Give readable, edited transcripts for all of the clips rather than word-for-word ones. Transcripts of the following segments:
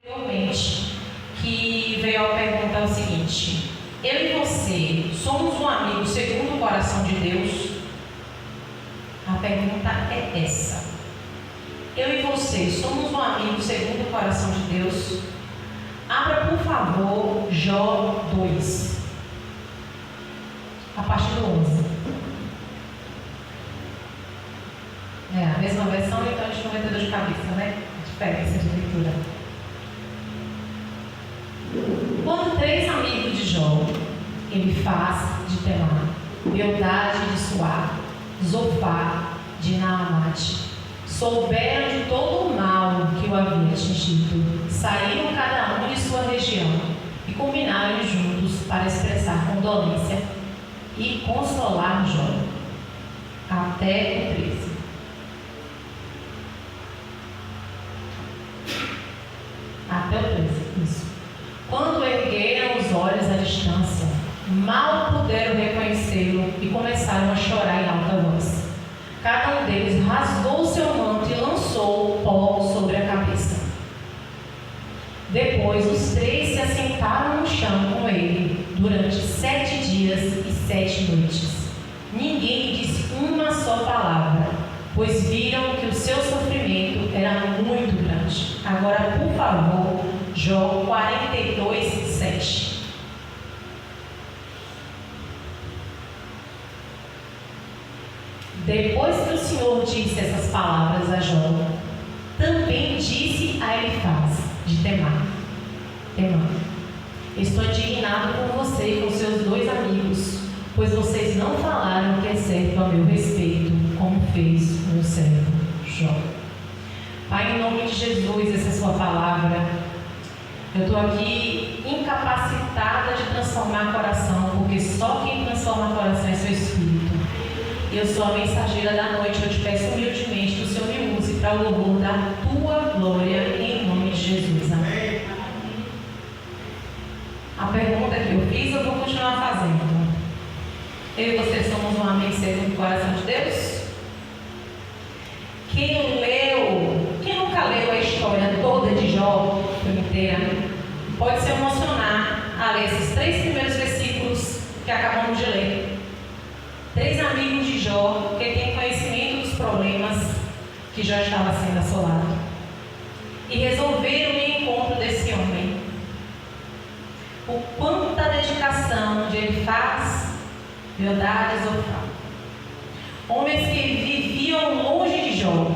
Realmente, que veio a pergunta o seguinte: eu e você somos um amigo segundo o coração de Deus? A pergunta é essa. Eu e você somos um amigo segundo o coração de Deus? Abra, por favor, Jó 2, a partir do 11. É a mesma versão, então a gente não vai ter dor de cabeça, né? Diferença de leitura. Quando 3 amigos de Jó, Elifaz de Temã, Bildade de Suá, Zofar de Naamate, souberam de todo o mal que o havia atingido, saíram cada um de sua região e combinaram juntos para expressar condolência e consolar Jó. Até o 13. Até o 13, isso. Quando ergueram os olhos à distância, mal puderam reconhecê-lo e começaram a chorar em alta voz. Cada um deles rasgou seu manto e lançou o pó sobre a cabeça. Depois os 3 se assentaram no chão com ele durante 7 dias e 7 noites. Ninguém disse uma só palavra, pois viram que o seu sofrimento era muito grande. Agora, por favor, Jó 42, 7. Depois que o Senhor disse essas palavras a Jó, também disse a Elifaz de Temã: estou indignado com você e com seus 2 amigos, pois vocês não falaram o que é certo a meu respeito, como fez o meu servo Jó. Pai, em nome de Jesus, essa é a sua palavra. Eu estou aqui incapacitada de transformar coração, porque só quem transforma coração é seu Espírito. Eu sou a mensageira da noite. Eu te peço humildemente que o Senhor me use para o louvor da tua glória, em nome de Jesus. Amém. A pergunta que eu fiz, eu vou continuar fazendo. Eu e você somos um amigo segundo o coração de Deus? Quem nunca leu a história toda de Jó, inteira, pode se emocionar a ler esses 3 primeiros versículos que acabamos de ler. 3 amigos de Jó que têm conhecimento dos problemas que Jó estava sendo assolado e resolveram o encontro desse homem. O quanto da dedicação de Elifaz, Bildade e Zofar, homens que viviam longe de Jó,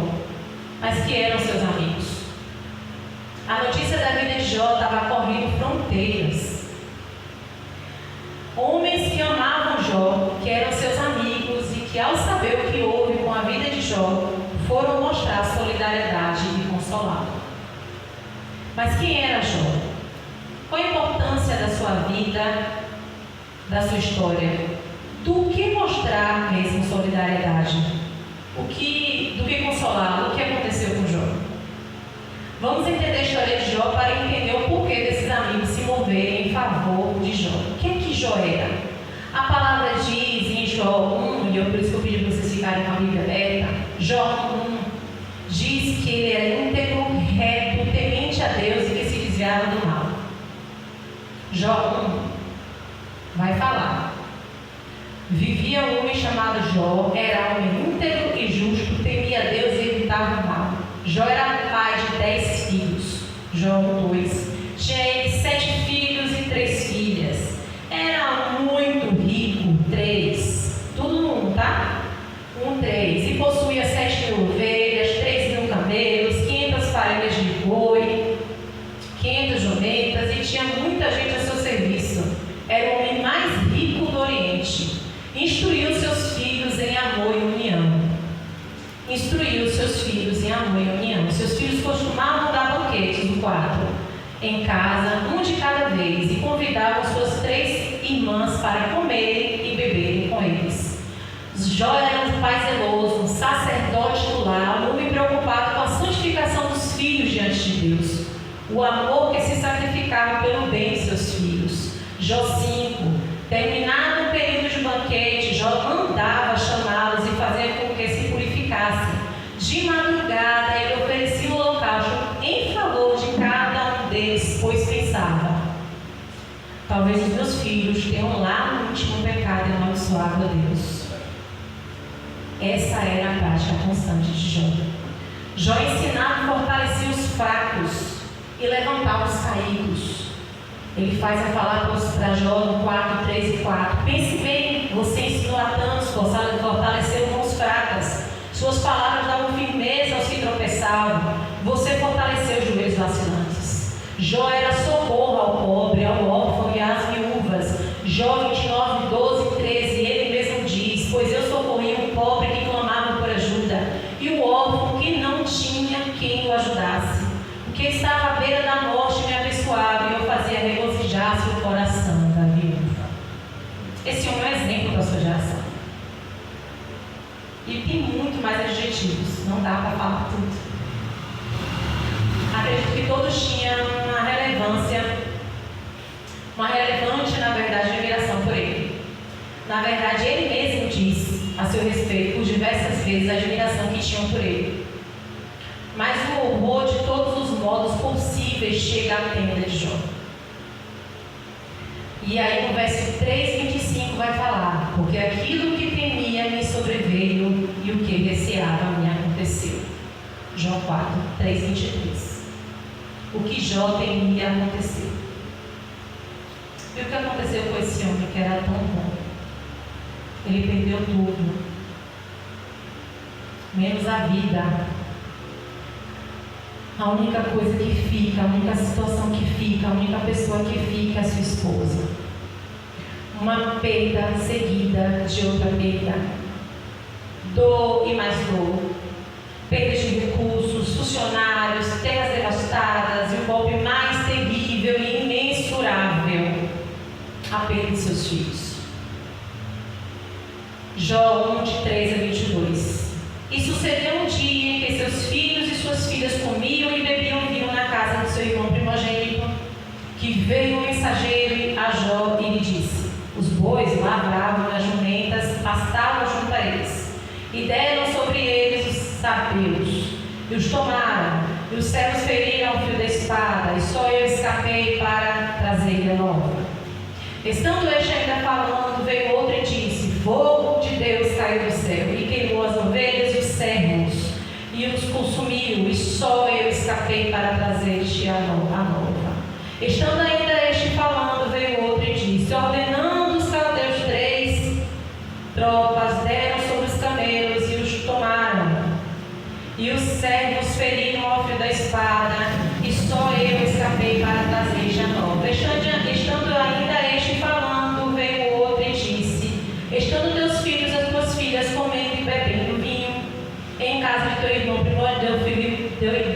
mas que eram seus amigos. A notícia da vida de Jó estava correndo fronteiras. Homens que amavam Jó, que eram seus amigos e que, ao saber o que houve com a vida de Jó, foram mostrar solidariedade e consolá-lo. Mas quem era Jó? Qual a importância da sua vida, da sua história? Do que mostrar mesmo solidariedade? Do que consolá-lo? O que aconteceu com Jó? Vamos entender a história de Jó para entender o porquê desses amigos se moverem em favor de Jó. O que é que Jó era? A palavra diz em Jó 1, e por isso que eu pedi para vocês ficarem com a Bíblia aberta, Jó 1 diz que ele era íntegro, reto, temente a Deus e que se desviava do mal. Jó 1 vai falar: vivia um homem chamado Jó, era homem íntegro e justo, temia a Deus e evitava o mal. Jó era pai de 10 filhos. Jó 2. Tinha ele 7 filhos e 3 filhas. Era muito rico. 3. Tudo no 1, tá? 3. E possuía 7.000 ovelhas, 3.000 camelos, 500 parelhas de boi, 500 jumentas, e tinha muita gente a seu serviço. Era o homem mais rico do Oriente. Instruiu seus filhos em amor e união. Seus filhos costumavam dar banquetes no quarto, em casa, um de cada vez, e convidavam suas 3 irmãs para comerem e beberem com eles. Jó era um pai zeloso, um sacerdote do lar, um homem preocupado com a santificação dos filhos diante de Deus. O amor que se sacrificava pelo bem de seus filhos. Jó 5. Terminado o período de banquete, Jó mandava chamá-los e fazer com que se purificassem. De madrugada, ele oferecia o holocausto em favor de cada um deles abençoava Deus. Essa era a prática constante de Jó. Jó ensinava e fortalecia os fracos e levantava os caídos. Ele faz a falar para Jó no 4, 3 e 4. Pense bem, você ensinou a tantos, fortaleceu mãos fracas. Suas palavras davam firmeza aos que tropeçavam. Você fortaleceu os joelhos vacilantes. Jó era socorro ao pobre, ao órfão e às viúvas. Jó 29, 12 e 13, ele mesmo diz: pois eu socorri um pobre que clamava por ajuda, e o órfão que não tinha quem o ajudasse. O que estava à beira da morte me abençoava, e eu fazia regozijar-se o coração da viúva. Esse homem é um exemplo da sua geração. E tem muito mais adjetivos, não dá para falar tudo. Acredito que todos tinham uma relevante, na verdade, admiração por ele. Na verdade, ele mesmo diz a seu respeito, por diversas vezes, a admiração que tinham por ele. Mas o horror de todos os modos possíveis chega à tenda de Jó. E aí no verso 3, 25 vai falar: porque aquilo que temia me sobreveio, e o que receava me aconteceu. Jó 4, 3, 23. O que Jó temia aconteceu. E o que aconteceu com esse homem que era tão bom? Ele perdeu tudo, menos a vida. A única coisa que fica, a única situação que fica, a única pessoa que fica é a sua esposa. Uma perda seguida de outra perda. Dor e mais dor. Perda de recursos, funcionários, terras devastadas e o golpe mais terrível e imensurável: a perda de seus filhos. Jó 1, de 3 a 22. E sucedeu um dia em que seus filhos e suas filhas comiam e bebiam vinho na casa do seu irmão primogênito, que veio o mensageiro a Jó e lhe disse: os bois lavravam e as jumentas pastavam junto a eles, e deram sobre eles os sabeus, e os tomaram, e os servos feriram ao fio da espada, e só eu escapei para trazer-lhe a nova. Estando este ainda falando, veio outro e disse: fogo de Deus caiu do céu, e queimou as ovelhas e os servos, e os consumiu, e só eu escapei para trazer-te a nova. Estando ainda este falando, veio outro e disse: ordenando os caldeus 3 tropas, deram sobre os camelos e os tomaram, e os servos feriram ao fio da espada, e só eu escapei para trazer-te a nova. Estando ainda este falando, veio outro e disse: estando teus filhos e as tuas filhas comendo e bebendo vinho em casa de teu irmão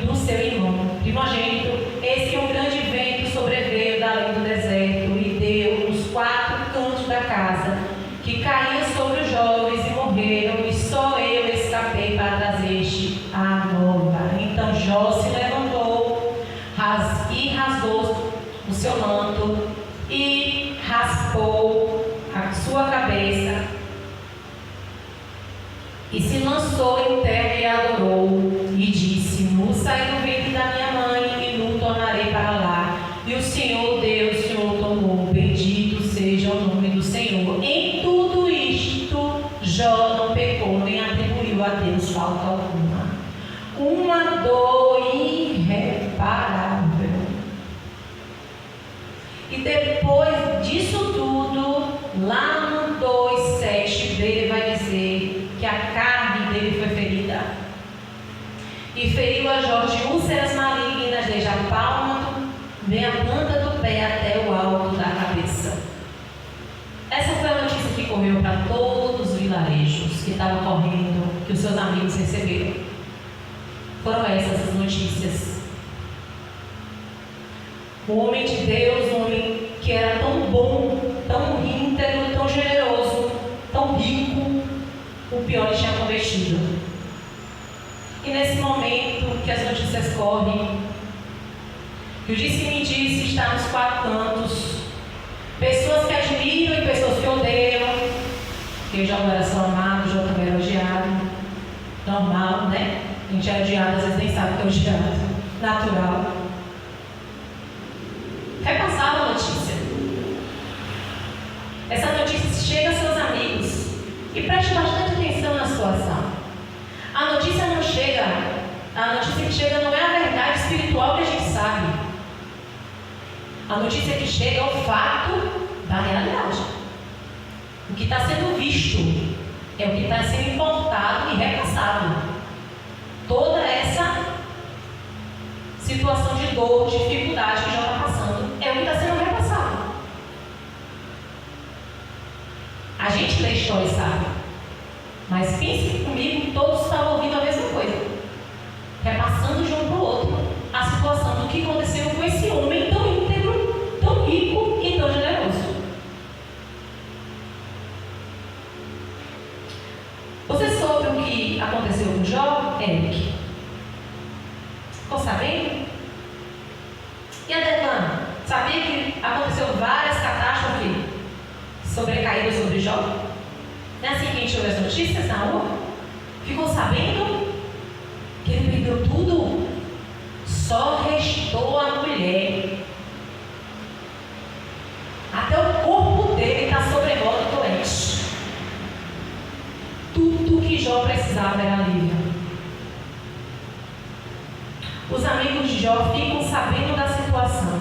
do seu irmão primogênito, eis que um grande vento sobreveio da além do deserto e deu nos 4 cantos da casa, que caía sobre os jovens e morreram, e só eu escapei para trazer-te a nova. Então Jó se levantou e rasgou o seu manto e raspou a sua cabeça e se lançou em terra e adorou e disse: nu saí do ventre da minha mãe e nu tornarei para lá, e o Senhor Deus que o tomou, bendito seja o nome do Senhor. Em tudo isto Jó não pecou nem atribuiu a Deus falta alguma. Uma dor irreparável. E depois disso tudo, lá no 2:7b, ele vai dizer que a carne dele foi ferida. E feriu a Jó de úlceras malignas, desde a palma, vem a planta do pé até o alto da cabeça. Essa foi a notícia que correu para todos os vilarejos que estavam correndo, que os seus amigos receberam. Foram essas as notícias. O homem de Deus, um homem que era tão bom, tão íntegro, tão generoso, tão rico, o pior lhe tinha convertido. E nesse momento que as notícias correm, que o disse-me disse está nos 4 cantos, pessoas que admiram e pessoas que odeiam, porque Jó não era só amado, Jó também era odiado. Normal, né? A gente é odiado, às vezes nem sabe que é odiado. Natural. Repassava a notícia. Essa notícia chega aos seus amigos. E preste bastante atenção na situação. A notícia não chega, a notícia que chega não é a verdade espiritual que a gente sabe. A notícia que chega é o fato da realidade. O que está sendo visto é o que está sendo importado e repassado. Toda essa situação de dor, de dificuldade que já está passando, é o que está sendo repassado. A gente lê história e sabe. Mas pense comigo, todos estavam ouvindo a mesma coisa. Repassando de um para o outro a situação do que aconteceu com esse homem tão íntegro, tão rico e tão generoso. Você soube o que aconteceu com Jó, Eric? Ficou sabendo? E a Devana? Sabia que aconteceu várias catástrofes sobrecaídas sobre Jó? Não é assim que a gente ouve as notícias na rua? Ficou sabendo que ele perdeu tudo? Só restou a mulher. Até o corpo dele está sobremodo doente. Tudo que Jó precisava era alívio. Os amigos de Jó ficam sabendo da situação.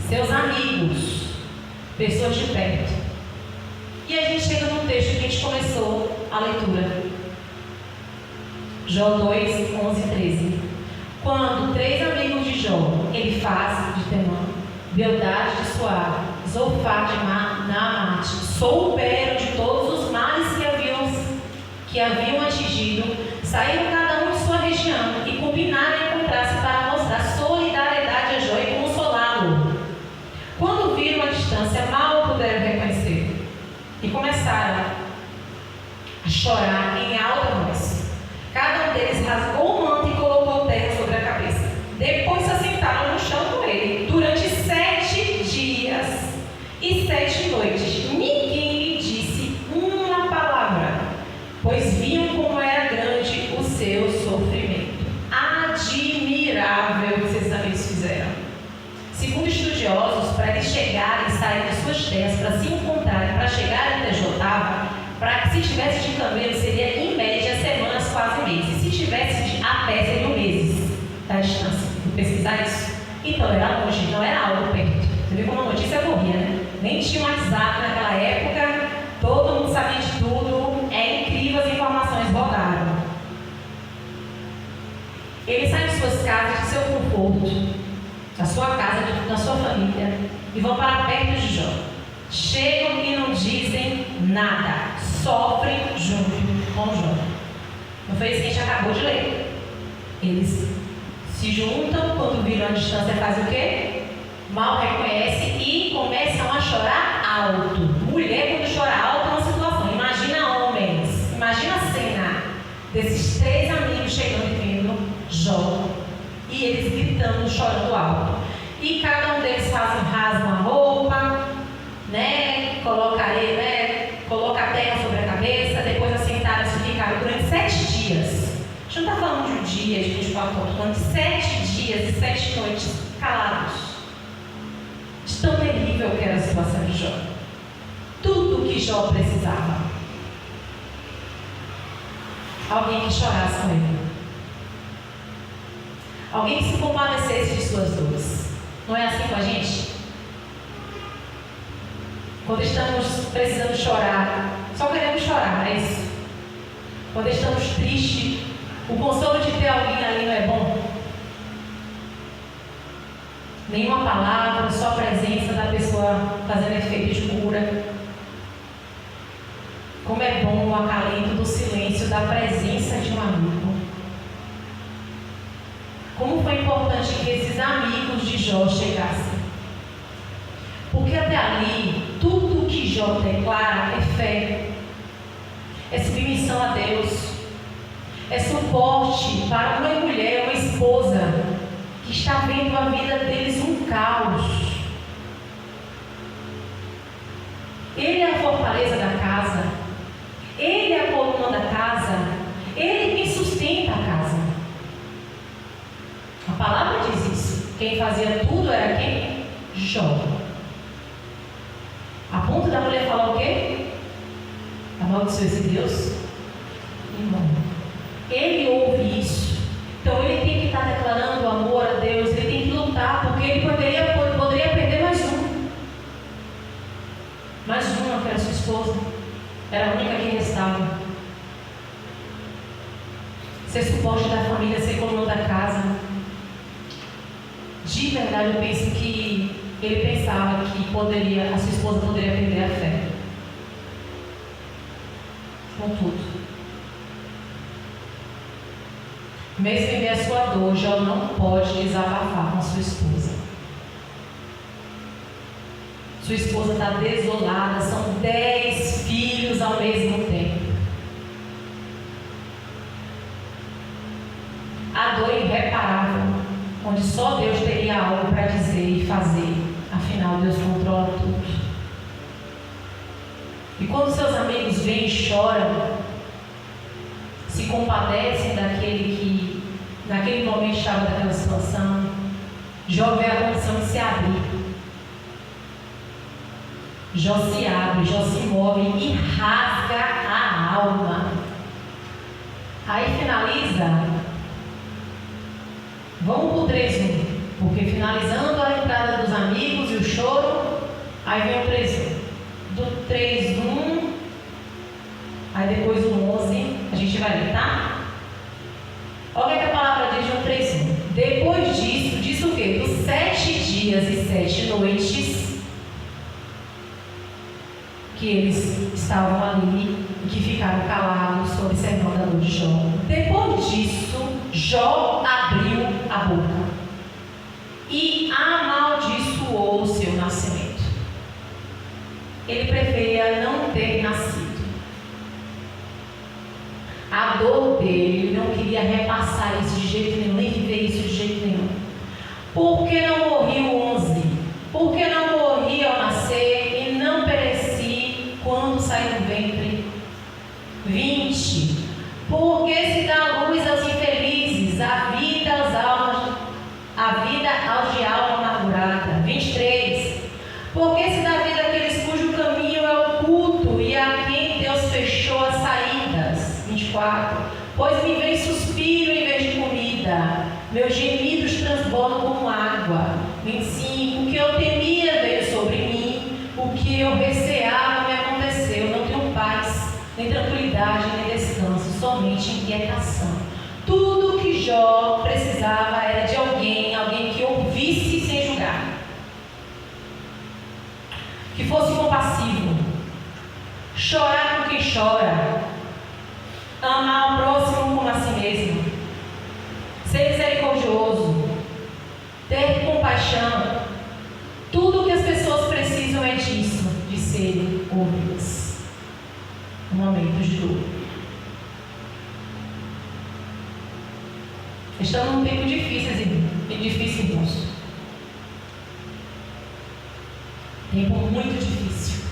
Seus amigos, pessoas de perto. E a gente chega no texto que a gente começou a leitura. Jó 2, 11 e 13. Quando 3 amigos de Jó, Elifaz de Temã, Bildade de Suar, Zofar de Naamate, souberam de todos os males que haviam atingido, saíram cada um de sua região e combinaram encontrar-se para mostrar solidariedade a Jó e consolá-lo. Quando viram a distância, mal o puderam reconhecer e começaram a chorar em alta voz. Cada um deles rasgou o manto e colocou terra sobre a cabeça. Depois se assentaram no chão com ele durante 7 dias e 7 noites. Ninguém lhe disse uma palavra, pois viam como era grande o seu sofrimento. Admirável que esses amigos fizeram. Segundo estudiosos, para eles chegarem e saírem das suas terras, para se encontrarem, para chegarem até Jotava, para que se tivesse de camelo seria em média semanas, quase meses. Se tivesse a pé seriam meses da distância. Vou pesquisar isso. Então era longe, não era algo perto. Você vê como a notícia corria, né? Nem tinha WhatsApp naquela época, todo mundo sabia de tudo. É incrível, as informações rodaram. Eles saem de suas casas, de seu conforto, da sua casa, da sua família, e vão para perto de Jó. Chegam e não dizem nada, sofrem junto com Jó. Não foi isso que a gente acabou de ler. Eles se juntam, quando viram a distância, fazem o quê? Mal reconhecem e começam a chorar alto. Mulher, quando chora alto, é uma situação. Imagina homens, imagina a cena desses 3 amigos chegando e vendo Jó. E eles gritando, chorando alto. E cada um deles rasga uma roupa, né? Coloca a terra sobre a cabeça, depois assentaram-se e ficaram durante 7 dias. A gente não está falando de um dia, de 24 horas, falando de 7 dias e 7 noites calados. De tão terrível que era a situação de Jó. Tudo que Jó precisava. Alguém que chorasse com ele. Alguém que se compadecesse de suas dores. Não é assim com a gente? Quando estamos precisando chorar, só queremos chorar, não é isso? Quando estamos tristes, o consolo de ter alguém ali não é bom? Nenhuma palavra, só a presença da pessoa fazendo efeito de cura. Como é bom o acalento do silêncio, da presença de um amigo. Como foi importante que esses amigos de Jó chegassem. Porque até ali, tudo que Jó declara é fé, é submissão a Deus, é suporte para uma mulher, uma esposa, que está vendo a vida deles um caos. Ele é a fortaleza da casa, ele é a coluna da casa, ele é quem sustenta a casa. A palavra diz isso. Quem fazia tudo era quem? Jó. A ponto da mulher falar o quê? A amaldiçoou esse Deus? Irmão, ele ouve isso. Então ele tem que estar declarando o amor a Deus, ele tem que lutar, porque ele poderia perder mais um. Mais uma, que era sua esposa. Era a única que restava. Ser suporte da família, ser coluna da casa. De verdade, eu penso que ele pensava que a sua esposa poderia perder a fé. Com tudo. Mesmo em meio à sua dor, Jó não pode desabafar com a sua esposa. Sua esposa está desolada, são 10 filhos ao mesmo tempo. A dor irreparável, onde só Deus teria algo para dizer e fazer. Afinal, Deus controla tudo. E quando seus amigos vêm e choram, se compadecem daquele que naquele momento estava daquela situação, Jó vê a condição de se abrir. Jó se abre, Jó se move e rasga a alma. Aí finaliza. Vamos para o 3:1, porque finalizando a entrada dos amigos e o choro, aí vem o 3:1. Do 3:1, aí depois o 11, a gente vai ler, tá? Olha o que a palavra diz no 3:1. Depois disso, diz o quê? Dos 7 dias e 7 noites que eles estavam ali e que ficaram calados, observando a dor de Jó. Depois disso, Jó abriu a boca e amaldiçoou o seu nascimento. Ele preferia não ter nascido. A dor dele, ele não queria repassar isso de jeito nenhum, nem viver isso de jeito nenhum. Por que não morri o 11? Por que não morri ao nascer e não pereci quando saí do ventre? 20. Porque se dá luz aos infelizes, a vida aos de alma amargurada. 23. Porque se dá vida àqueles cujo caminho é oculto e a quem Deus fechou as saídas. 24. Pois me vem suspiro em vez de comida, meus gemidos transbordam como água. 25. O que eu temia veio sobre mim, o que eu receava me aconteceu. Não tenho paz, nem tranquilidade, nem descanso, somente inquietação. Tudo que Jó precisava era de alguém que ouvisse sem julgar, que fosse compassivo, chorar com quem chora, amar o próximo como a si mesmo, ser misericordioso, ter compaixão. Tudo que as pessoas precisam é disso, de serem ouvidas no momento de dor. Estamos num tempo difícil, irmãos. Tempo muito difícil.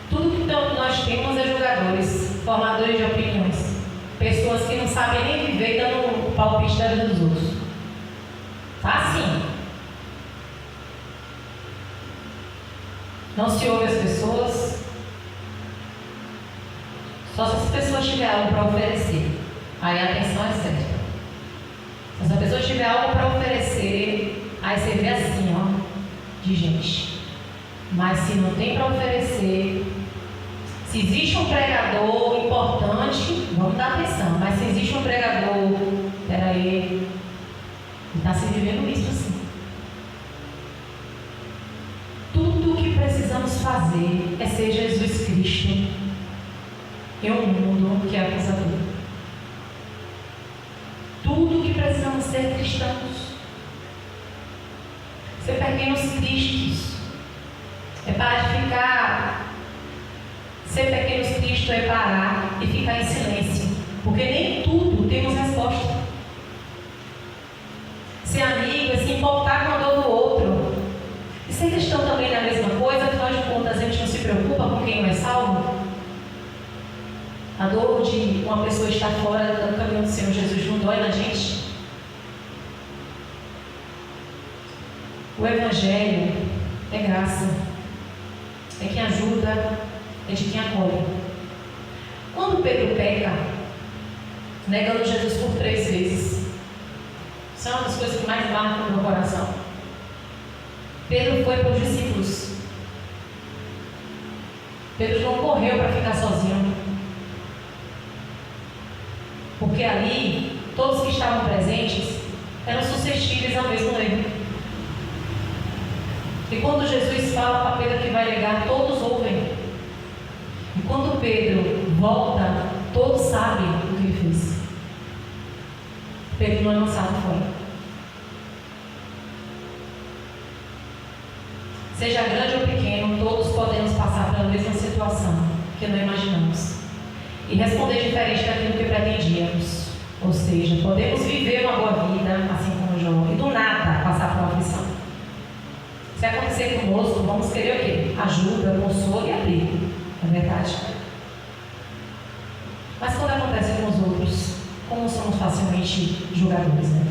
Tudo que nós temos é julgadores, formadores de opiniões, pessoas que não sabem nem viver dando palpite da vida dos outros. Tá assim. Não se ouve as pessoas. Só se as pessoas tiverem algo para oferecer. Aí a atenção é certa. Se a pessoa tiver algo para oferecer, aí você vê assim, ó, de gente. Mas se não tem para oferecer, se existe um pregador importante, vamos dar atenção. Mas se existe um pregador, peraí, ele está se vivendo isso assim. Tudo o que precisamos fazer é ser Jesus Cristo em um mundo que é acusador. Tudo que precisamos ser cristãos. Ser pequenos cristos. É parar de ficar. Ser pequenos cristos é parar e ficar em silêncio. Porque nem tudo temos resposta. Ser amigo é se importar com a dor do outro. E ser cristão também é a mesma coisa, afinal de contas a gente não se preocupa com quem não é salvo. A dor de uma pessoa estar fora do caminho do Senhor Jesus não dói na gente. O Evangelho é graça, é quem ajuda, é de quem acolhe. Quando Pedro peca, negando Jesus por 3 vezes, isso é uma das coisas que mais marcam no meu coração. Pedro foi para os discípulos. Pedro não correu para ficar sozinho, porque ali todos que estavam presentes eram suscetíveis ao mesmo erro. E quando Jesus fala para Pedro que vai negar, todos ouvem. E quando Pedro volta, todos sabem o que ele fez. Pedro não é lançado fora. Seja grande ou pequeno, todos podemos passar pela mesma situação que não imaginamos e responder diferente daquilo que pretendíamos. Ou seja, podemos viver uma boa vida, assim como Jó, e do nada passar por uma aflição. Se acontecer conosco, vamos querer o quê? Ajuda, consolo e abrigo. Não é verdade? Mas quando acontece com os outros, como somos facilmente julgadores, né?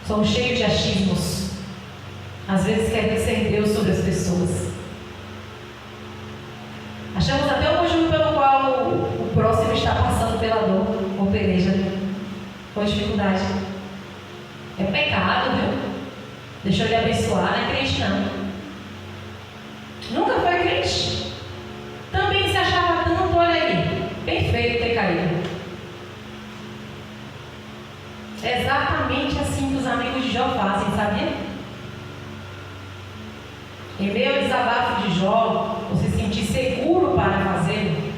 Somos cheios de achismos. Às vezes queremos ser Deus sobre as pessoas. Achamos até o motivo pelo qual o próximo está passando pela dor, ou peleja, ou dificuldade. É pecado, viu? Deixa eu lhe abençoar, não é crente não. Nunca foi crente. Também se achava tanto, olha aí, bem feito ter caído. É exatamente assim que os amigos de Jó fazem, sabia? Em meio ao desabafo de Jó, você se sentir seguro para fazê-lo,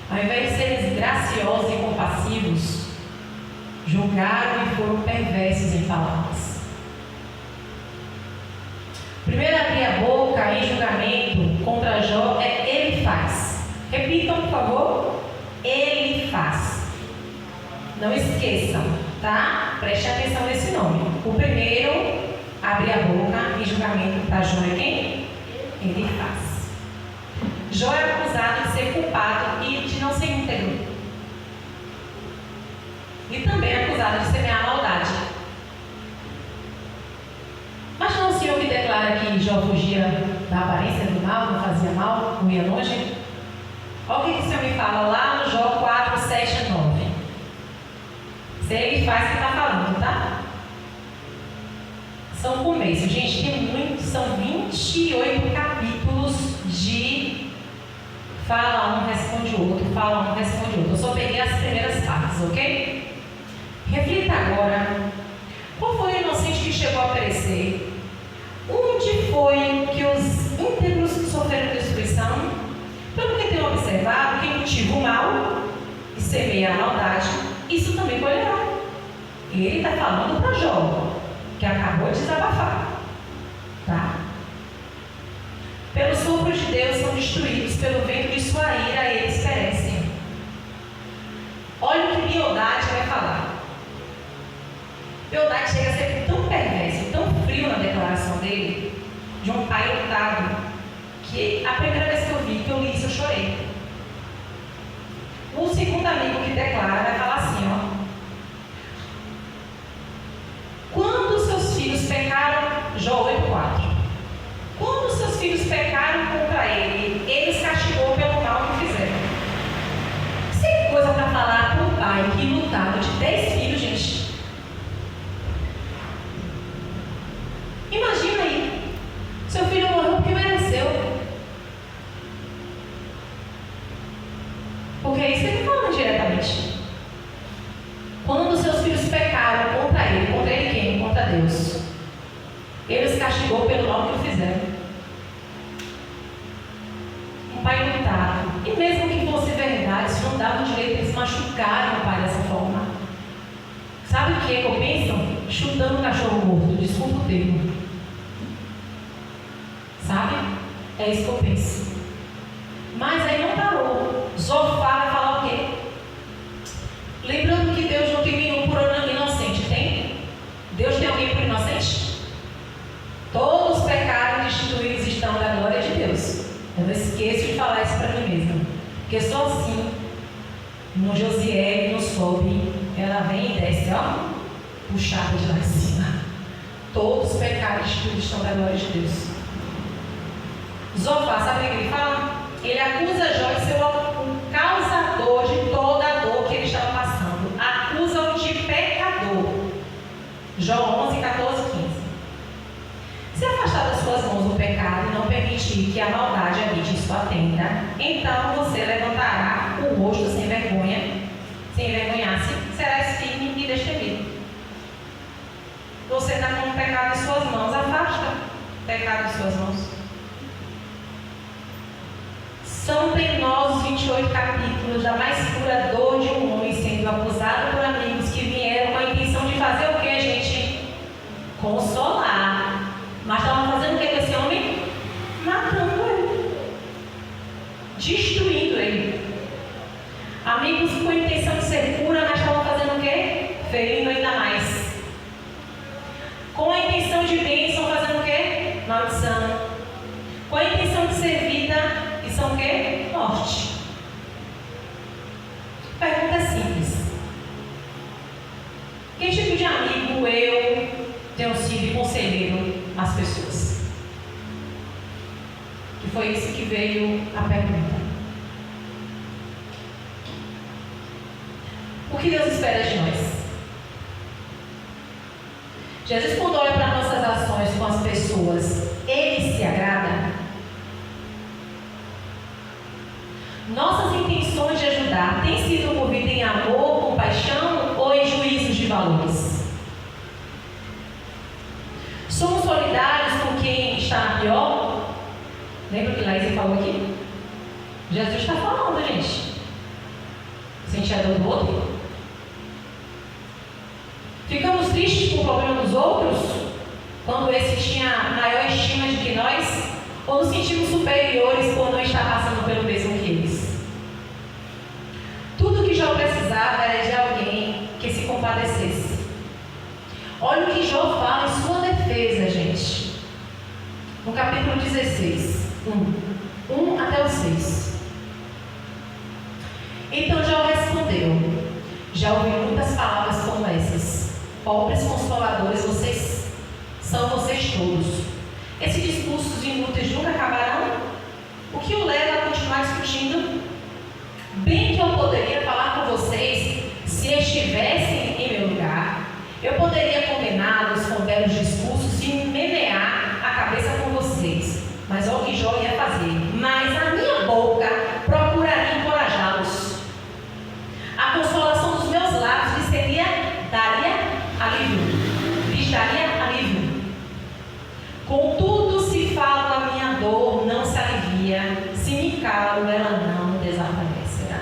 ao invés de serem graciosos e compassivos, julgaram e foram perversos em palavras. Primeiro abrir a boca em julgamento contra Jó é ele faz. Repitam, por favor. Ele faz. Não esqueçam, tá? Preste atenção nesse nome. O primeiro abrir a boca em julgamento para Jó é quem? Ele faz. Jó é acusado de ser culpado e de não ser íntegro. E também é acusado de semear maldade. Mas não é o Senhor que declara que Jó fugia da aparência do mal, não fazia mal, não ia longe? Olha o que o Senhor me fala lá no Jó 4, 7 e 9. Se ele faz o que está falando, tá? São começo. Gente, tem muito, são 28 capítulos de fala um, responde o outro, fala um, responde o outro. Eu só peguei as primeiras partes, ok? Reflita agora. Qual foi o inocente que chegou a perecer? Onde foi que os íntegros sofreram destruição? Pelo que tenho observado, quem cultiva o mal e semeia a maldade, isso também colherá. Ele está falando para Jó, que acabou de desabafar. Tá? Pelo sopro de Deus são destruídos, pelo vento de sua ira eles perecem. Olha o que Bildade vai falar. Bildade chega a ser tão perverso, tão frio na declaração dele, de um pai lutado, que a primeira vez que eu li isso, eu chorei. O segundo amigo que declara vai falar assim, ó. Quando seus filhos pecaram, Jó 8,4. Quando seus filhos pecaram contra ele, ele os castigou pelo mal que fizeram. Isso é coisa para falar para um pai que lutava de 10 filhos, gente. Imagina aí, seu filho morreu porque mereceu. Porque é isso que ele está falando diretamente. Quando seus filhos pecaram contra ele quem? Contra Deus. Ele os castigou pelo mal que fizeram. Um pai lutado. E mesmo que fosse verdade, isso não dava o direito de eles machucarem o pai dessa forma. Sabe o que é que eu penso? Chutando o cachorro morto, desculpa o termo. Sabe? É isso que eu penso. Mas aí não parou. Zofar vai falar o quê? Lembrando que Deus não tem nenhum por inocente, tem? Deus tem alguém por inocente? Todos os pecados destituídos estão da glória de Deus. Eu não esqueço de falar isso para mim mesma. Porque só assim, no Josiel, no sobe, ela vem e desce, ó, puxada de lá de cima. Todos os pecados destituídos estão da glória de Deus. Zofar, sabe o que ele fala? Ele acusa Jó de ser o causador de toda a dor que ele estava passando. Acusa-o de pecador. Jó 11, 14, 15. Se afastar das suas mãos do pecado e não permitir que a maldade habite em sua tenda, então você levantará o rosto sem vergonha, sem envergonhar-se, serás firme e destemido. Você está com o pecado em suas mãos, afasta o pecado em suas mãos. São penosos 28 capítulos da mais pura dor de um homem sendo acusado por amigos que vieram com a intenção de fazer o que, gente? Consolar. Mas estavam fazendo o que com esse homem? Matando ele. Destruindo ele. Amigos com a intenção de ser cura, mas estavam fazendo o quê? Ferindo ainda mais. Com a intenção de bênção, fazendo o quê? Maldição. Com a intenção de ser vida, e são o quê? Morte. Pergunta simples. Que tipo de amigo eu tenho sido conselheiro às pessoas? Que foi isso que veio a pergunta. O que Deus espera de nós? Jesus, quando olha para nossas ações com as pessoas, Ele se agrada? Nossas intenções de ajudar têm sido movidas em amor, compaixão ou em juízos de valores? Somos solidários com quem está na pior? Lembra o que Laís falou aqui? Jesus está falando, gente. Sentir a dor do outro? Ficamos tristes com o problema dos outros, quando esse tinha maior estima de que nós, ou nos sentimos superiores por não estar passando pelo mesmo que eles? Tudo que Jó precisava era de alguém que se compadecesse. Olha o que Jó fala em sua defesa, gente. No capítulo 16, 1 até o 6. Então Jó respondeu: já ouvi muitas palavras como essas. Pobres consoladores, são vocês todos. Esses discursos inúteis nunca acabarão? O que o leva a continuar discutindo? Bem que eu poderia falar com vocês se estivessem em meu lugar. Eu poderia condená-los com belos discursos e menear a cabeça com vocês. Mas olha o que Jó ia fazer. Mas a minha boca procuraria encorajá-los. A consolação dos meus lábios daria alívio. Contudo, se falo a minha dor, não se alivia. Se me calo, ela não desaparecerá.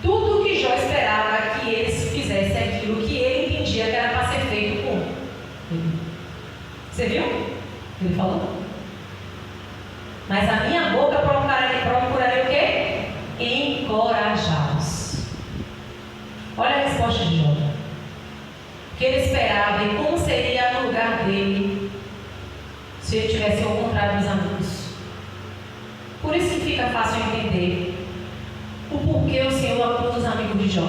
Tudo o que Jó esperava é que eles fizessem aquilo que ele entendia que era para ser feito com ele. Você viu? Ele falou. Mas a minha boca procuraria o quê? Encorajá-los. Olha a resposta de Jó. O que ele esperava e como seria no lugar dele se ele tivesse ao contrário dos amigos. Por isso que fica fácil entender o porquê o Senhor acusa os amigos de Jó.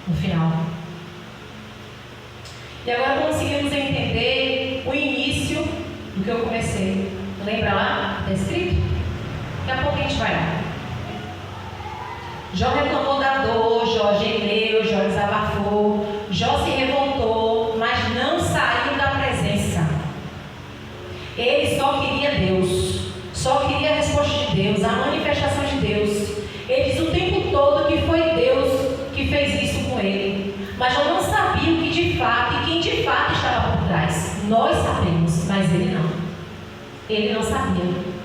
No final. E agora conseguimos entender o início do que eu comecei. Lembra lá? Está escrito? Daqui a pouco a gente vai lá. Jó reclamou da dor, Jó gemeu, Jó desabafou, Jó se revoltou, mas não saiu da presença. Ele só queria Deus, só queria a resposta de Deus, a manifestação de Deus. Ele diz o tempo todo que foi Deus que fez isso com ele, mas Jó não sabia o que de fato e quem de fato estava por trás. Nós sabemos, mas ele não. Ele não sabia.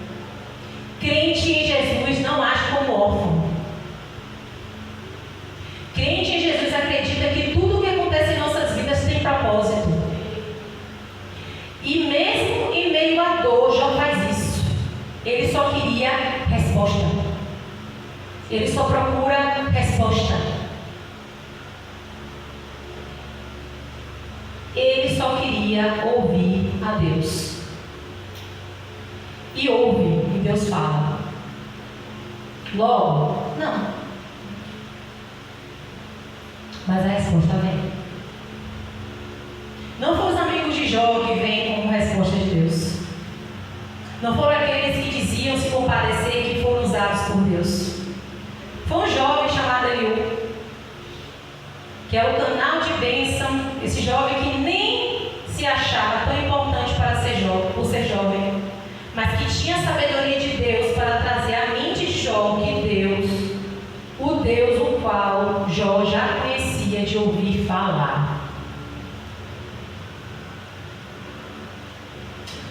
Crente em Jesus não age como órfão. Crente em Jesus acredita que tudo o que acontece em nossas vidas tem propósito. E mesmo em meio à dor, Jó faz isso. Ele só queria resposta. Ele só procura resposta. Ele só queria ouvir a Deus. E ouve, e Deus fala. Logo, não. Mas a resposta vem. Não foram os amigos de Jó que vêm como resposta de Deus. Não foram aqueles que diziam se compadecer que foram usados por Deus. Foi um jovem chamado Eliú, que é o canal de bênção. Esse jovem que nem se achava tão importante para por ser jovem, mas que tinha a sabedoria de Deus para trazer à mente de Jó que Deus, o Deus o qual Jó já conhecia de ouvir falar.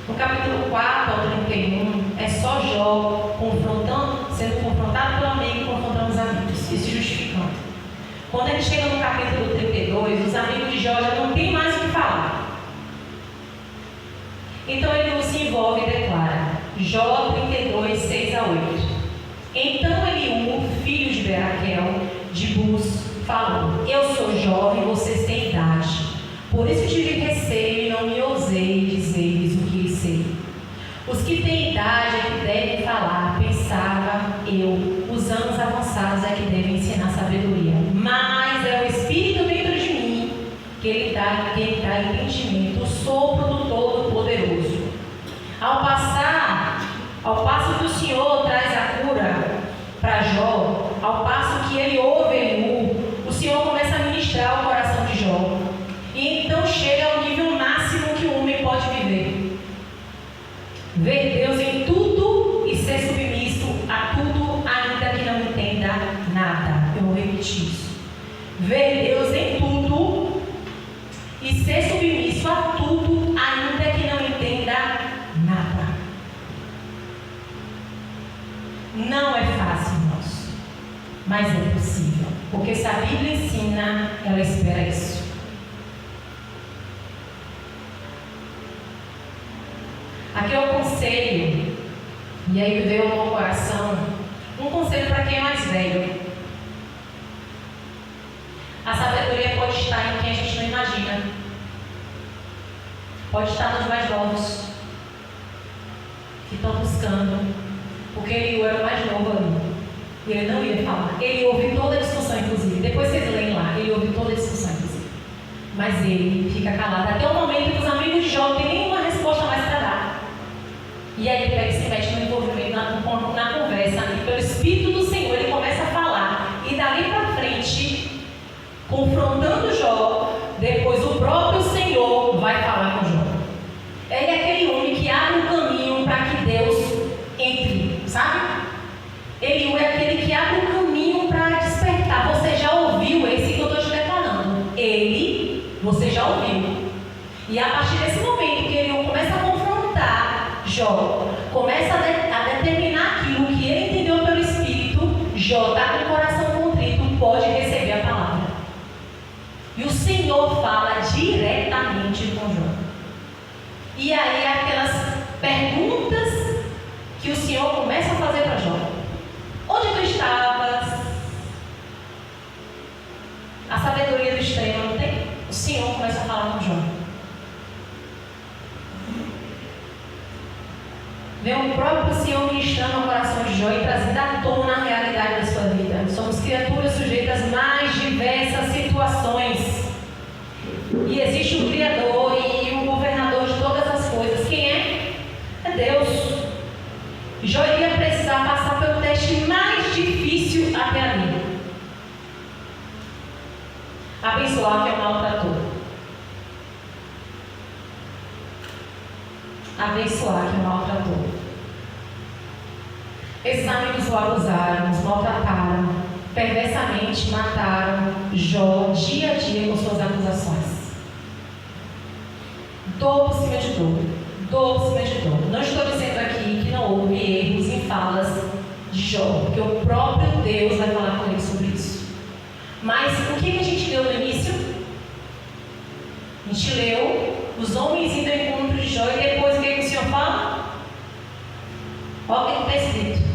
No capítulo 4 ao 31, é só Jó sendo confrontado pelo amigo e confrontando os amigos, e se justificando. Quando ele chega no capítulo 32, os amigos de Jó já não têm mais o que falar. Então ele se envolve e declara, Jó 32, 6 a 8. Então Eliú, filho de Beraquel, de Bus, falou, eu sou jovem, vocês têm idade. Por isso tive receio e não me ousei dizer-lhes o que sei. Os que têm idade é que devem falar, pensava eu. Os anos avançados é que devem ensinar sabedoria. Mas é o Espírito dentro de mim que ele dá entendimento, o sopro do Todo-Poderoso. Ao passo que o Senhor traz a cura para Jó, ao passo que ele ouve Eliú, o Senhor começa a ministrar o coração de Jó. E então chega ao nível máximo que o homem pode viver. Ver Deus em tudo e ser submisso a tudo, ainda que não entenda nada. Eu vou repetir isso. Ver Deus em tudo e ser submisso a tudo, ainda que não entenda nada. Não é fácil, irmãos, mas é possível. Porque se a Bíblia ensina, ela espera isso. Aqui é o conselho, e aí me veio ao meu coração, um conselho para quem é mais velho. A sabedoria pode estar em quem a gente não imagina. Pode estar nos mais novos, que estão buscando, porque ele era o mais novo ali. E ele não ia falar. Ele ouve toda a discussão, inclusive. Depois vocês leem lá, ele ouve toda a discussão, inclusive. Mas ele fica calado até o momento que os amigos de Jó não têm nenhuma resposta mais para dar. E aí ele pega e se mete no envolvimento, na conversa, e pelo Espírito do Senhor ele começa a falar. E dali para frente, confrontando Jó, depois o próprio Senhor vai falar com Jó. Ele é aquele homem que abre um caminho para que Deus entre, sabe? Ele é aquele que abre um caminho para despertar. Você já ouviu esse que eu estou te declarando? Você já ouviu. E a partir desse momento que ele começa a confrontar Jó, começa a determinar aquilo que ele entendeu pelo Espírito, Jó está com o coração contrito, pode receber a palavra. E o Senhor fala diretamente com Jó. E aí aquelas perguntas que o Senhor começa a fazer para Jó. Onde tu estavas? A sabedoria do extremo, não tem? O Senhor começa a falar com Jó. Vê o próprio Senhor ministrando o coração de Jó e trazendo à tona a realidade da sua vida. Somos criaturas sujeitas às mais diversas situações. E existe um Criador e um governador de todas as coisas. Quem é? É Deus. Jó iria precisar passar pelo teste mais difícil até ali. Abençoar que é um maltrator. Abençoar que é um maltrator. Esses amigos o abusaram, os maltrataram, perversamente mataram Jó dia a dia com suas acusações. Dor por cima de dor. Dor por cima de dor. Não estou dizendo aqui que não houve erros em falas de Jó, porque o próprio Deus vai falar com ele sobre isso. Mas o que a gente leu no início? A gente leu os homens indo ao encontro de Jó e depois o que o Senhor fala? Olha o que está escrito.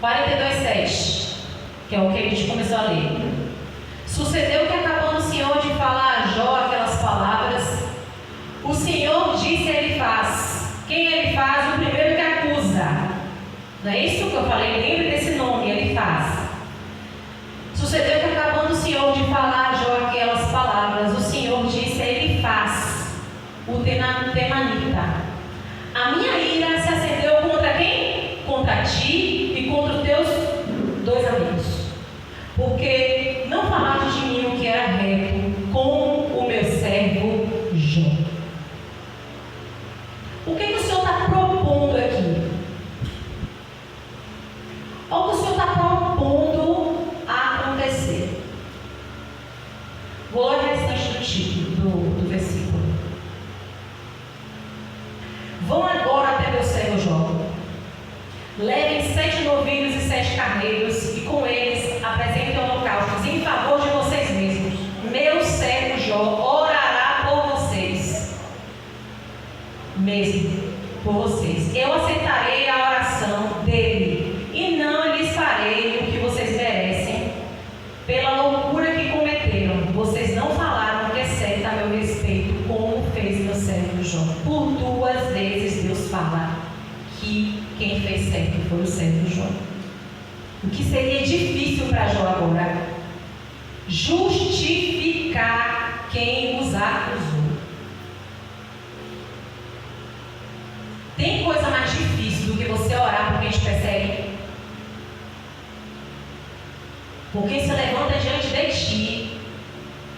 42:7, que é o que a gente começou a ler. Sucedeu que, acabando o Senhor de falar a Jó aquelas palavras, o Senhor disse a Elifaz. Quem ele faz? O primeiro que acusa. Não é isso que eu falei? Lembre desse nome, Elifaz. Sucedeu que, acabando o Senhor de falar a Jó aquelas palavras, o Senhor disse a Elifaz, o temanita: Levem 7 novilhos e 7 carneiros, e com eles apresentem holocaustos em favor de vocês mesmos. Meu servo Jó orará por vocês. Mesmo por vocês. Eu aceitarei a oração dele, e não lhes farei o que vocês merecem, pela loucura que cometeram. Vocês não falaram o que é certo a meu respeito, como fez meu servo Jó. Por 2 vezes Deus fala que quem fez certo foi o servo Jó. O que seria difícil para Jó agora? Justificar quem os acusou. Tem coisa mais difícil do que você orar por quem te persegue? Por quem se levanta diante de ti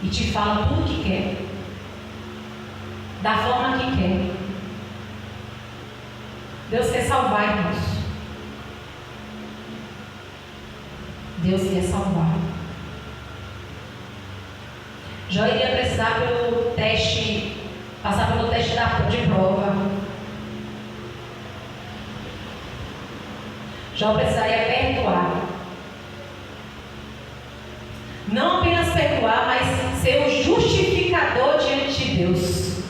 e te fala tudo o que quer, da forma que quer. Deus quer salvar, irmãos. Deus quer salvar. Jó iria precisar pelo teste, passar pelo teste de prova. Jó precisaria perdoar. Não apenas perdoar, mas ser o justificador diante de Deus.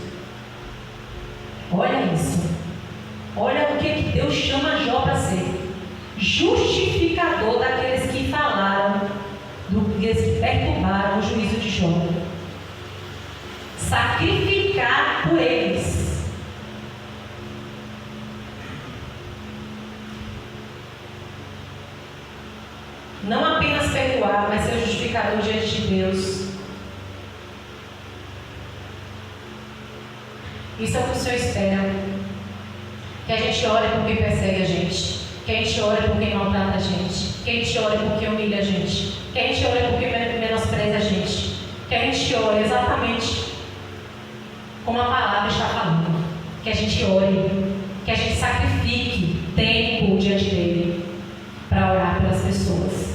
Olha isso. Olha o que Deus chama Jó para ser. Justificador daqueles que falaram, daqueles que perturbaram o juízo de Jó. Sacrificar por eles. Não apenas perdoar, mas ser o justificador diante de Deus. Isso é o que o Senhor espera. Que a gente ore por quem persegue a gente. Que a gente ore por quem maltrata a gente. Que a gente ore por quem humilha a gente. Que a gente ore por quem menospreza a gente. Que a gente ore exatamente como a palavra está falando. Que a gente ore. Que a gente sacrifique tempo diante dele para orar pelas pessoas.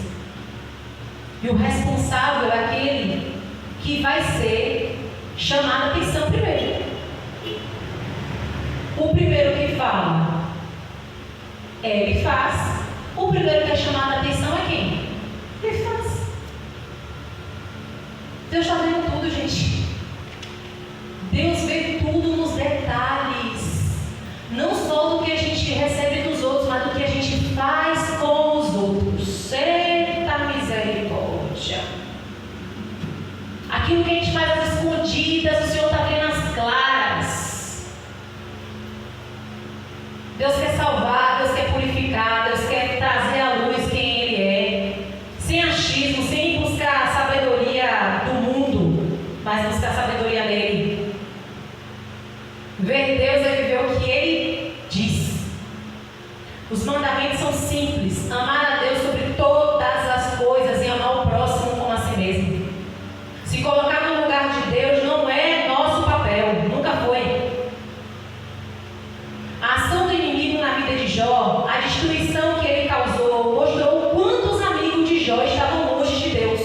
E o responsável é aquele que vai ser chamado a atenção primeiro. O primeiro que fala, ele faz. O primeiro que é chamado a atenção é quem? Ele faz. Deus está vendo tudo, gente. Deus vê tudo nos detalhes. Não só do que a gente recebe dos outros, mas do que a gente faz com os outros. Eita misericórdia. Aquilo que a gente faz às escondidas, o Senhor está vendo as claras. Deus quer salvar, Deus quer purificar, Deus quer trazer à luz quem Ele é. Sem achismo, sem buscar a sabedoria do mundo, mas buscar a sabedoria dele. Ver Deus é viver o que Ele diz. Os mandamentos são simples. Amar a Deus sobre todas as coisas e amar o próximo como a si mesmo. Se colocar no lugar de Deus não é nosso papel, nunca foi. A ação do inimigo na vida de Jó, a destruição que ele causou, mostrou quantos amigos de Jó estavam longe de Deus.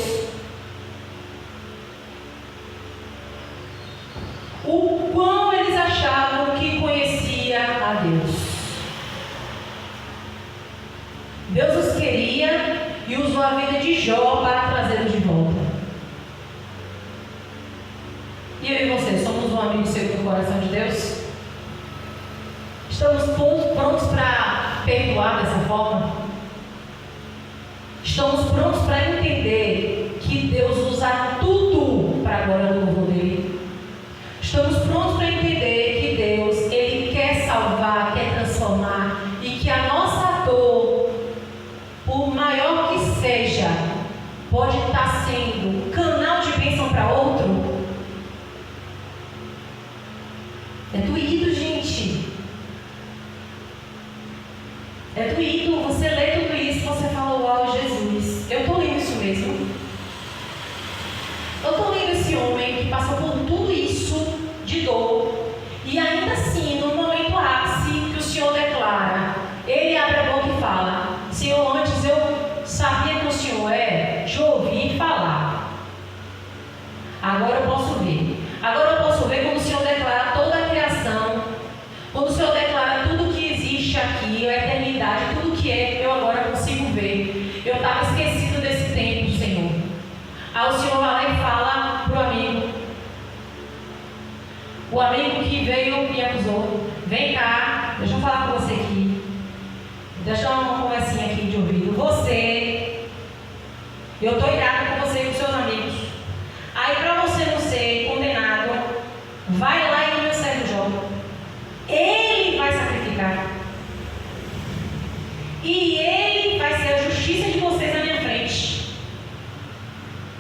O quão eles achavam que conhecia a Deus. Deus os queria e usou a vida de Jó para trazê-los de volta. E eu e você, somos um amigo segundo o coração de Deus? Estamos prontos para perdoar dessa forma? Estamos prontos para entender que Deus usa tudo para a glória do louvor dele? Estamos prontos para entender que Deus, Ele quer salvar, quer transformar, e que a nossa dor, por maior que seja, pode estar sendo um canal de bênção para outro? É doído, gente. É doído. Você lê tudo isso e você fala, uau, Jesus, eu estou lendo isso mesmo. Eu estou lendo esse homem que passou por tudo isso de dor, e ainda assim, no momento ápice que o Senhor declara, ele abre a boca e fala: Senhor, antes eu sabia que o Senhor é de ouvir falar. Agora eu posso ver. Agora eu posso ver quando o Senhor declara toda a criação, quando o Senhor declara tudo que existe aqui, a eternidade, tudo que que é, eu agora consigo ver. Eu estava esquecido desse tempo, Senhor. Aí o Senhor vai lá e fala para o amigo. O amigo que veio me acusou. Vem cá, deixa eu falar com você aqui. Deixa eu dar uma conversinha aqui de ouvido. Eu estou irado com você e com seus amigos. Aí, para você não ser condenado, vai lá e meu servo Jó. Ele vai sacrificar. E ele vai ser a justiça de vocês na minha frente.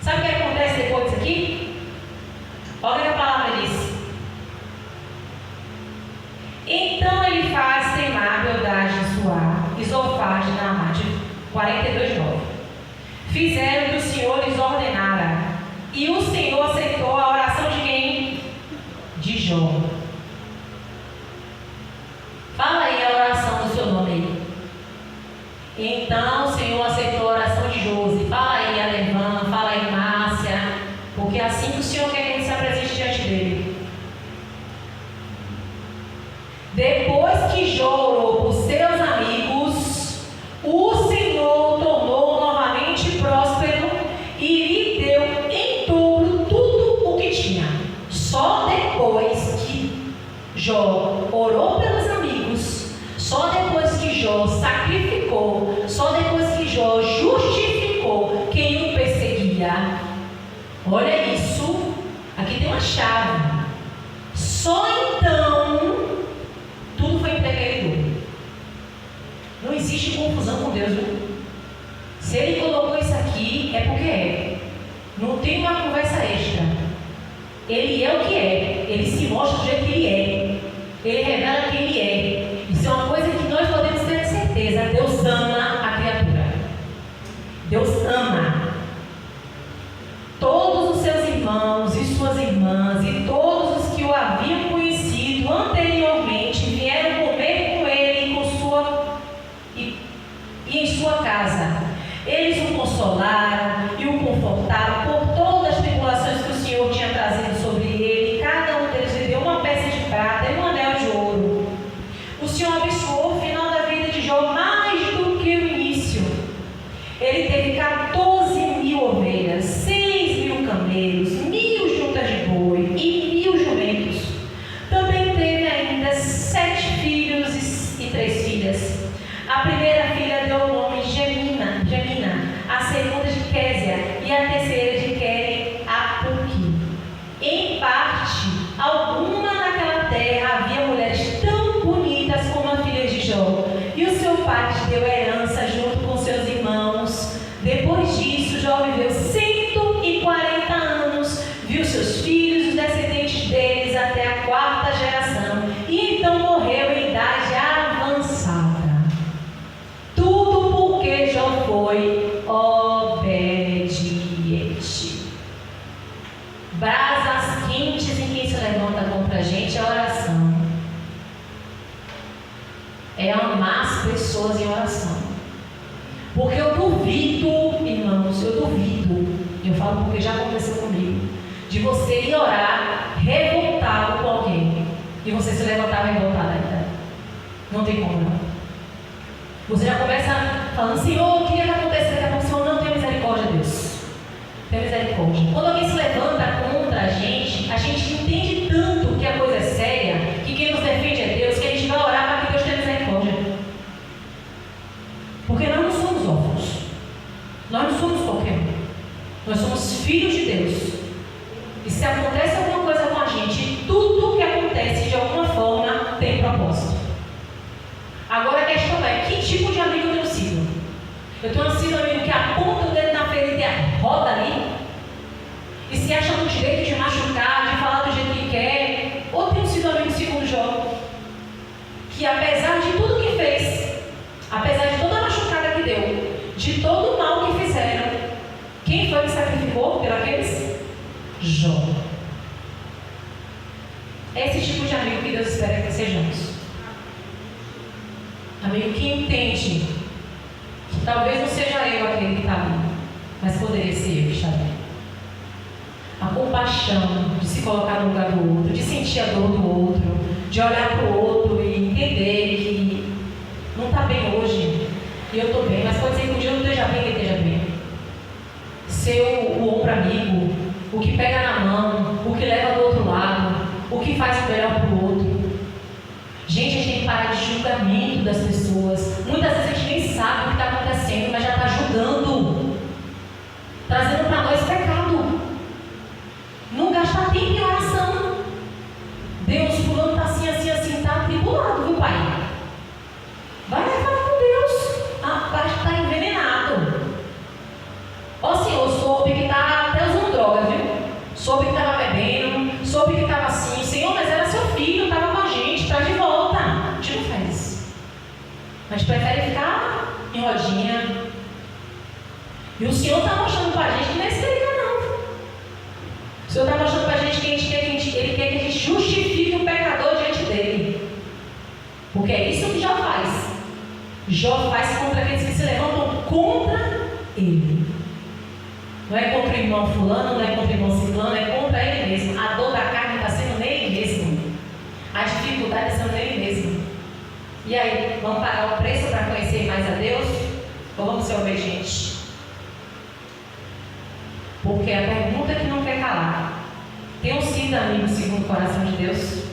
Sabe o que acontece depois disso aqui? Olha o que a palavra diz. Então ele faz teimar Bildade de Suar e Zofar de Naamá, 42:9. Fizeram o que o Senhor lhes ordenara. E o Senhor aceitou a oração de quem? De Jó. Fala aí a oração do seu nome aí. Então o Senhor aceitou a oração de Josi. Fala aí, Alevan, fala aí, Márcia. Porque é assim que o Senhor quer que ele se apresente diante dele. Depois que Jó orou por seus amigos, o Senhor o tornou novamente próspero e lhe deu em dobro tudo o que tinha. Só depois que Jó orou pelos amigos, só depois que Jó sacrificou, só depois que Jó justificou quem o perseguia. Olha isso, aqui tem uma chave. Só então tudo foi entregue. Não existe confusão com Deus, viu? Se Ele colocou isso aqui, é porque é. Não tem uma conversa extra. Ele é o que é. Ele se mostra do jeito que Ele é. Ele revela quem Ele é. Isso é uma coisa que nós podemos ter certeza. Deus ama a criatura. Deus ama. Todos os seus irmãos e suas irmãs e todos os que o haviam conhecido anteriormente vieram comer com Ele e em sua casa. Eles o consolaram e o confortaram por todas as tribulações que o Senhor tinha trazido sobre ele. Cada um deles lhe deu uma peça de prata e um anel de ouro. O Senhor abençoou o final da vida de Jó mais do que o início. Ele teve 14.000 ovelhas, 6.000 camelos, 1.000 juntas de boi e 1.000 jumentos. Também teve ainda 7 filhos e 3 filhas. A primeira filha deu o nome de Gemina, a segunda de Késia e a terceira de Quere-Apuque. Em parte alguma naquela terra havia mulheres tão bonitas como a filha de Jó, e o seu pai lhes deu herança junto com seus irmãos. Depois disso, Jó viveu 140 anos, viu seus filhos e os descendentes deles até a 4ª geração, e então morreu em idade avançada. Tudo porque Jó foi obediente. Brasas quentes em quem se levanta contra a gente é a oração. É amar as pessoas em oração. Porque eu duvido, irmãos, eu falo porque já aconteceu comigo, de você ir orar revoltado com alguém e você se levantar revoltado ainda. Não tem como não. Você já começa falando, Senhor, o que é que acontece? Daqui a pouco o Senhor não tem misericórdia, Deus. Tem misericórdia. Quando alguém se levanta contra a gente entende tanto que a coisa é séria, que quem nos defende é Deus, que a gente vai orar para que Deus tenha misericórdia. Porque nós não somos órfãos. Nós não somos qualquer um. Nós somos filhos de Deus. E se acontece alguma coisa com a gente, tudo que acontece de alguma forma tem propósito. Agora a questão é, que tipo de amigo eu tenho sido? Eu tenho sido um amigo que aponta o dedo na ferida e roda ali e se acha no direito de machucar, de falar do jeito que quer, ou tenho sido amigo segundo Jó, que apesar de tudo que fez, apesar de toda a machucada que deu, de todo o mal que fizeram, quem foi que sacrificou por aqueles? Jó. É esse tipo de amigo que Deus espera que sejamos. Amigo que entende que talvez não seja eu aquele que está ali, mas poderia ser eu que está ali. A compaixão de se colocar no lugar do outro, de sentir a dor do outro, de olhar para o outro e entender que não está bem hoje, e eu estou bem, mas pode ser que um dia eu não esteja bem e ele esteja bem. Ser o ombro amigo, o que pega na mão, o que leva do outro lado, o que faz o melhor para o outro. Gente, a gente tem que parar de julgamento das pessoas. Muitas vezes a gente nem sabe o que está acontecendo, mas já está julgando, trazendo para nós pecado. Não gastar tempo em oração. Deus, fulano está assim, assim, assim, está atribulado, viu, pai? Vai lá falar com Deus. Acho que está envenenado. Ó Senhor, soube que está até usando droga, viu? Soube que estava bebendo, soube que estava assim. Senhor, mas era seu filho, estava com a gente, traz de volta. A gente não faz isso. A gente prefere ficar em rodinha. E o Senhor está mostrando para a gente que não é escrita, não. O Senhor está mostrando para a gente que Ele quer que a gente justifique o pecador diante dele. Porque é isso que Jó faz. Jó faz contra aqueles que se levantam contra ele. Não é contra o irmão fulano, não é contra o irmão ciclano, é contra ele mesmo. A dor da carne está sendo nele mesmo. A dificuldade está sendo nele mesmo. E aí, vamos pagar o preço para conhecer mais a Deus? Ou vamos ser obedientes? Porque a pergunta que não quer calar: tenham sido amigos segundo o coração de Deus?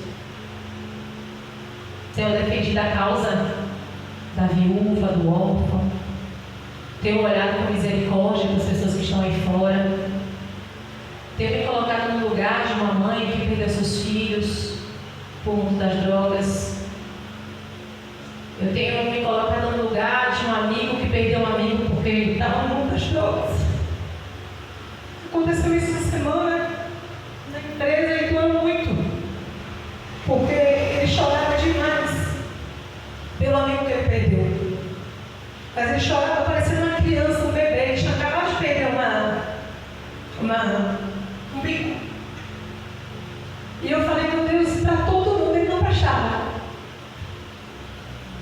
Tenham defendido a causa da viúva, do órfão? Tenham olhado com misericórdia para as pessoas que estão aí fora? Tenham me colocado no lugar de uma mãe que perdeu seus filhos por mundo das drogas? Eu tenho me colocado no lugar de um amigo que perdeu um amigo porque estava no mundo das drogas? Aconteceu isso essa semana na empresa, ele doeu muito, porque ele chorava demais pelo amigo que ele perdeu. Mas ele chorava parecendo uma criança, um bebê. Ele tinha acabado de perder um bico. E eu falei, meu Deus, para todo mundo ele não prestava,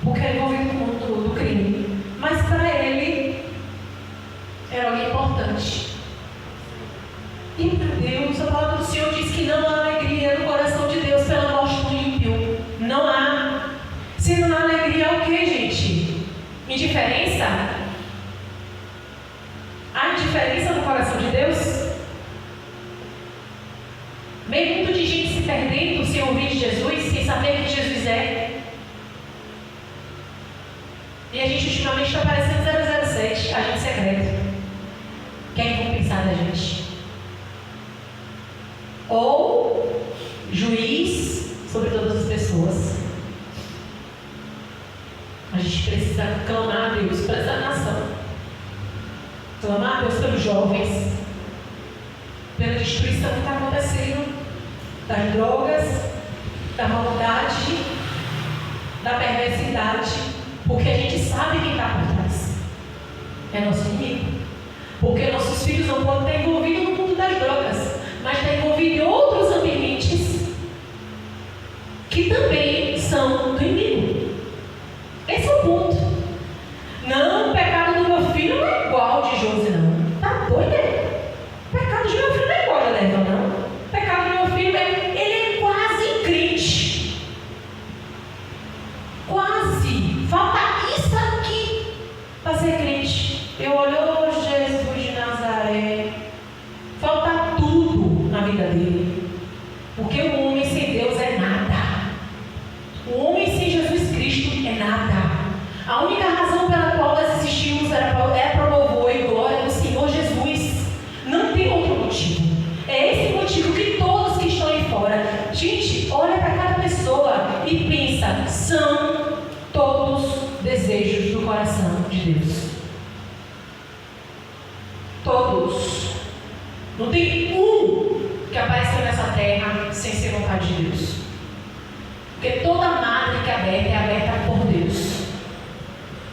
porque é envolvido no mundo do crime. Mas para ele era alguém importante. E para Deus, a palavra do Senhor diz que não há alegria no coração de Deus pela morte do ímpio. Não há. Se não há alegria, é o que, gente? Indiferença? Há indiferença no coração de Deus? Meio mundo de gente se perdendo sem ouvir de Jesus, sem saber quem Jesus é. E a gente ultimamente está parecendo 007, agente secreto. Quer compensar da gente? Ou juiz sobre todas as pessoas. A gente precisa clamar a Deus para essa nação, clamar a Deus pelos jovens, pela destruição que está acontecendo, das drogas, da maldade, da perversidade, porque a gente sabe quem está por trás. É nosso inimigo. Porque nossos filhos não podem estar envolvidos no mundo das drogas, mas está envolvido em outros ambientes que também são do inimigo. Esse é o ponto. Não, o pecado do meu filho não é igual ao de Josi, não. Tá doido? O pecado do meu filho não é igual ao de Leva, não. O pecado do meu filho ele é quase crente. Quase. Falta isso aqui para ser crente. Eu olho, oh, Jesus de Nazaré. Falta tudo na vida dele. Porque o homem sem Deus é nada. O homem sem Jesus Cristo é nada. A única razão pela qual nós existimos é para louvor e glória do Senhor Jesus. Não tem outro motivo. É esse motivo que todos que estão aí fora, gente, olha para cada pessoa e pensa, são todos desejos do coração de Deus. Todos. Não tem um que apareceu nessa terra sem ser vontade de Deus. Porque toda madre é aberta por Deus.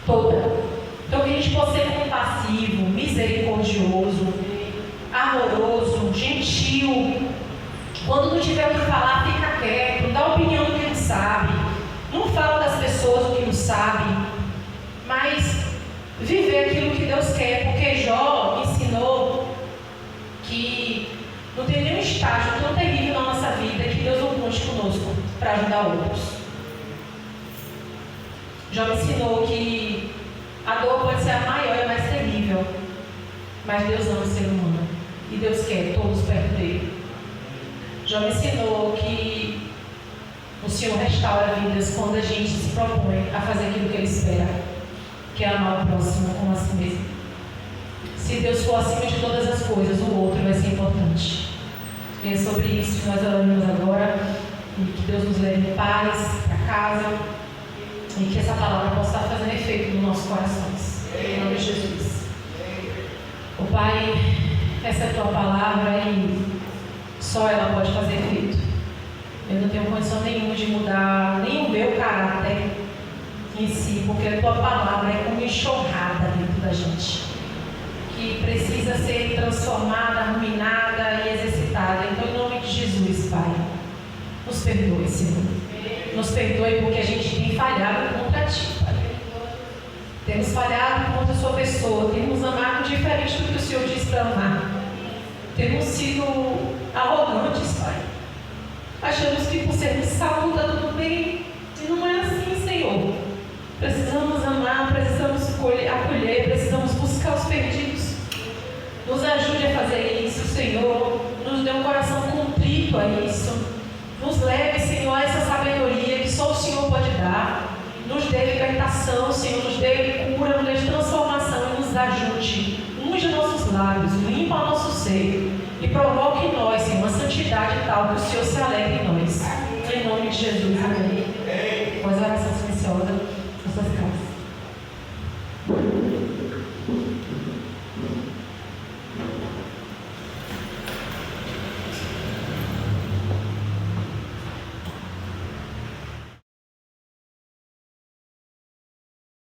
Toda. Então que a gente possa ser compassivo, misericordioso, amoroso, gentil. Quando não tiver o que falar, fica quieto, dá opinião do que não sabe. Não fala das pessoas o que não sabe, mas viver aquilo que Deus quer, porque Jó ensinou que não tem nenhum estágio tão terrível na nossa vida que Deus não conte conosco para ajudar outros. Jó ensinou que A dor pode ser a maior e a mais terrível, mas Deus ama o ser humano e Deus quer todos perto dele. Já me ensinou que o Senhor restaura vidas quando a gente se propõe a fazer aquilo que Ele espera, que é amar o próximo como a si mesmo. Se Deus for acima de todas as coisas, o outro vai ser importante. E é sobre isso que nós oramos agora, e que Deus nos leve em paz para casa, e que essa palavra possa estar fazendo efeito nos nossos corações. Em nome de Jesus. O Pai, essa é a Tua palavra e só ela pode fazer efeito. Eu não tenho condição nenhuma de mudar nem o meu caráter em si, porque a Tua palavra é como enxurrada dentro da gente, que precisa ser transformada, ruminada e exercitada. Então, em nome de Jesus, Pai, nos perdoe, Senhor. Nos perdoe porque a gente tem falhado contra Ti, Pai. Temos falhado contra a Sua pessoa, temos amado diferente do que o Senhor diz para amar. Temos sido arrogantes, Pai. Achamos que por sermos salvos está tudo bem, e não é assim, Senhor. Precisamos amar, precisamos acolher, precisamos buscar os perdidos. Nos ajude a fazer isso, Senhor. Nos dê um coração contrito a isso. Nos leve, Senhor, a essa sabedoria que só o Senhor pode dar. Nos dê libertação, Senhor, nos dê cura, nos dê transformação e nos ajude. Unge nossos lábios, limpa nosso ser e provoque em nós, Senhor, uma santidade tal que o Senhor se alegre em nós. Em nome de Jesus, amém. Após a oração silenciosa, nas suas casas.